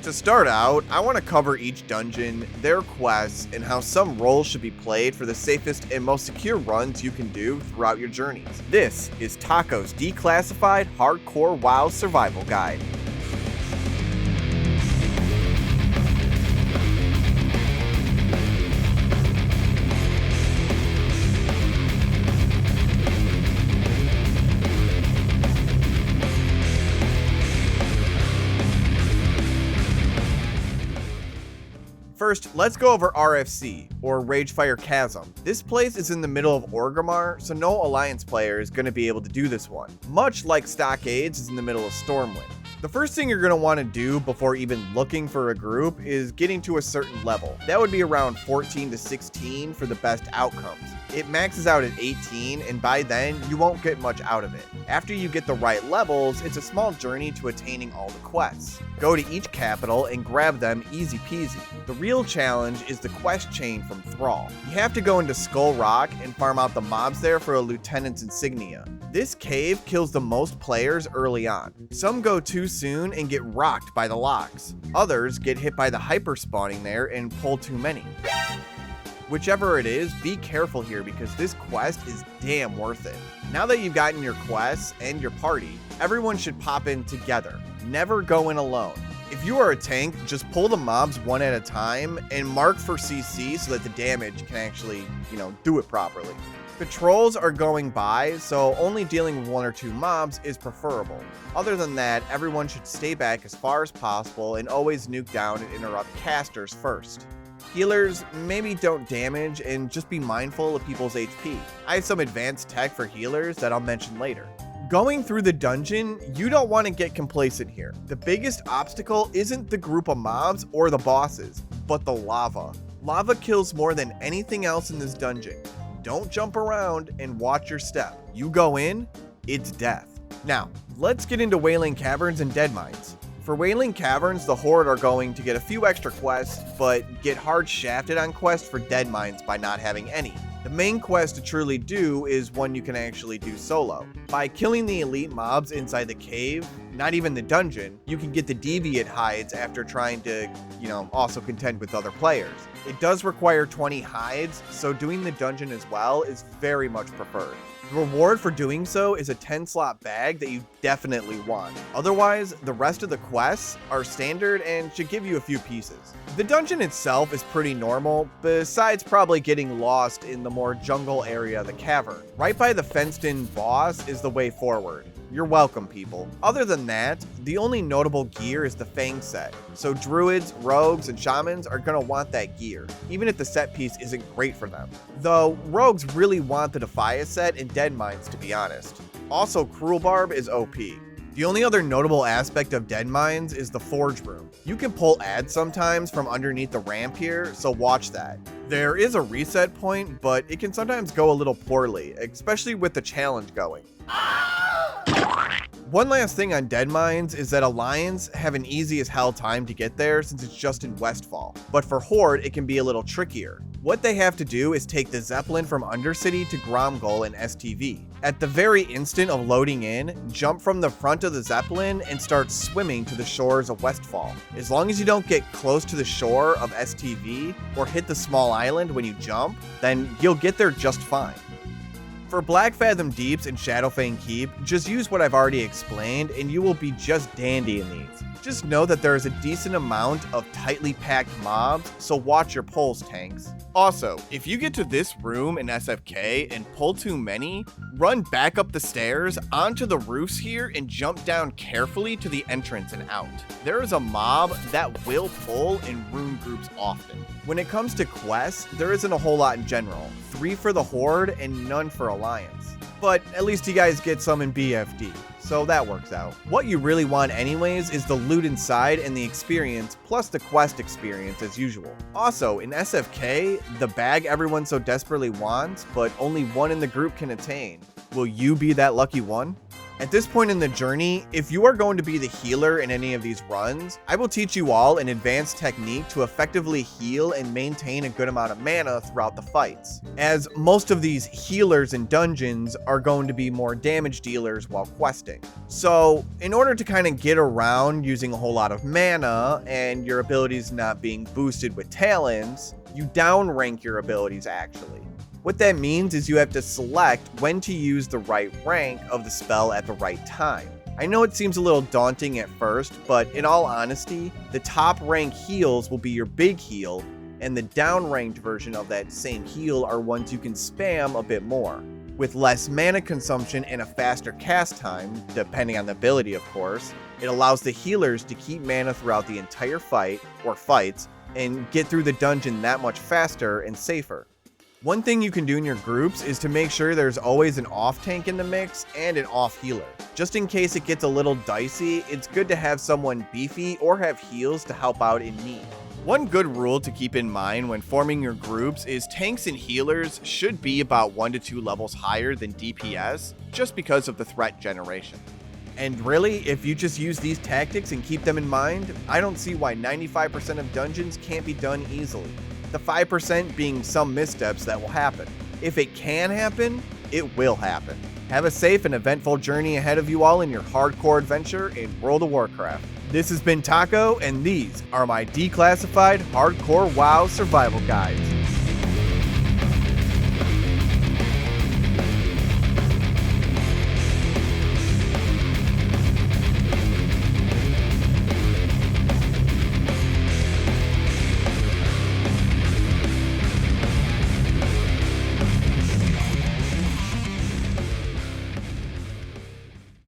To start out, I want to cover each dungeon, their quests, and how some roles should be played for the safest and most secure runs you can do throughout your journeys. This is Taco's Declassified Hardcore WoW Survival Guide. First, let's go over RFC, or Ragefire Chasm. This place is in the middle of Orgrimmar, so no Alliance player is going to be able to do this one, much like Stockades is in the middle of Stormwind. The first thing you're going to want to do before even looking for a group is getting to a certain level. That would be around 14 to 16 for the best outcomes. It maxes out at 18, and by then, you won't get much out of it. After you get the right levels, it's a small journey to attaining all the quests. Go to each capital and grab them easy peasy. The real challenge is the quest chain from Thrall. You have to go into Skull Rock and farm out the mobs there for a lieutenant's insignia. This cave kills the most players early on. Some go too soon and get rocked by the locks. Others get hit by the hyper spawning there and pull too many. Whichever it is, be careful here because this quest is damn worth it. Now that you've gotten your quests and your party, everyone should pop in together. Never go in alone. If you are a tank, just pull the mobs one at a time and mark for CC so that the damage can actually, do it properly. Patrols are going by, so only dealing with one or two mobs is preferable. Other than that, everyone should stay back as far as possible and always nuke down and interrupt casters first. Healers, maybe don't damage and just be mindful of people's HP. I have some advanced tech for healers that I'll mention later. Going through the dungeon, you don't want to get complacent here. The biggest obstacle isn't the group of mobs or the bosses, but the lava. Lava kills more than anything else in this dungeon. Don't jump around and watch your step. You go in, it's death. Now, let's get into Wailing Caverns and Deadmines. For Wailing Caverns, the Horde are going to get a few extra quests, but get hard shafted on quests for Deadmines by not having any. The main quest to truly do is one you can actually do solo. By killing the elite mobs inside the cave, not even the dungeon, you can get the deviate hides after trying to, also contend with other players. It does require 20 hides, so doing the dungeon as well is very much preferred. The reward for doing so is a 10-slot bag that you definitely want. Otherwise, the rest of the quests are standard and should give you a few pieces. The dungeon itself is pretty normal, besides probably getting lost in the more jungle area of the cavern. Right by the fenced-in boss is the way forward. You're welcome, people. Other than that, the only notable gear is the Fang set, so druids, rogues, and shamans are gonna want that gear, even if the set piece isn't great for them. Though, rogues really want the Defia set and Deadmines, to be honest. Also, Cruel Barb is OP. The only other notable aspect of Deadmines is the Forge Room. You can pull ads sometimes from underneath the ramp here, so watch that. There is a reset point, but it can sometimes go a little poorly, especially with the challenge going. One last thing on Deadmines is that Alliance have an easy as hell time to get there since it's just in Westfall, but for Horde it can be a little trickier. What they have to do is take the Zeppelin from Undercity to Gromgol in STV. At the very instant of loading in, jump from the front of the Zeppelin and start swimming to the shores of Westfall. As long as you don't get close to the shore of STV or hit the small island when you jump, then you'll get there just fine. For Black Fathom Deeps and Shadowfang Keep, just use what I've already explained and you will be just dandy in these. Just know that there is a decent amount of tightly packed mobs, so watch your pulls, tanks. Also, if you get to this room in SFK and pull too many, run back up the stairs onto the roofs here and jump down carefully to the entrance and out. There is a mob that will pull in rune groups often. When it comes to quests, there isn't a whole lot in general. 3 for the Horde and none for Alliance. But at least you guys get some in BFD, so that works out. What you really want anyways is the loot inside and the experience, plus the quest experience as usual. Also, in SFK, the bag everyone so desperately wants, but only one in the group can attain. Will you be that lucky one? At this point in the journey, if you are going to be the healer in any of these runs, I will teach you all an advanced technique to effectively heal and maintain a good amount of mana throughout the fights, as most of these healers in dungeons are going to be more damage dealers while questing. So in order to kind of get around using a whole lot of mana and your abilities not being boosted with talents, you downrank your abilities actually. What that means is you have to select when to use the right rank of the spell at the right time. I know it seems a little daunting at first, but in all honesty, the top rank heals will be your big heal, and the downranked version of that same heal are ones you can spam a bit more. With less mana consumption and a faster cast time, depending on the ability of course, it allows the healers to keep mana throughout the entire fight, or fights, and get through the dungeon that much faster and safer. One thing you can do in your groups is to make sure there's always an off tank in the mix and an off healer. Just in case it gets a little dicey, it's good to have someone beefy or have heals to help out in need. One good rule to keep in mind when forming your groups is tanks and healers should be about 1 to 2 levels higher than DPS, just because of the threat generation. And really, if you just use these tactics and keep them in mind, I don't see why 95% of dungeons can't be done easily. The 5% being some missteps that will happen. If it can happen, it will happen. Have a safe and eventful journey ahead of you all in your hardcore adventure in World of Warcraft. This has been Taco, and these are my Declassified Hardcore WoW Survival Guides.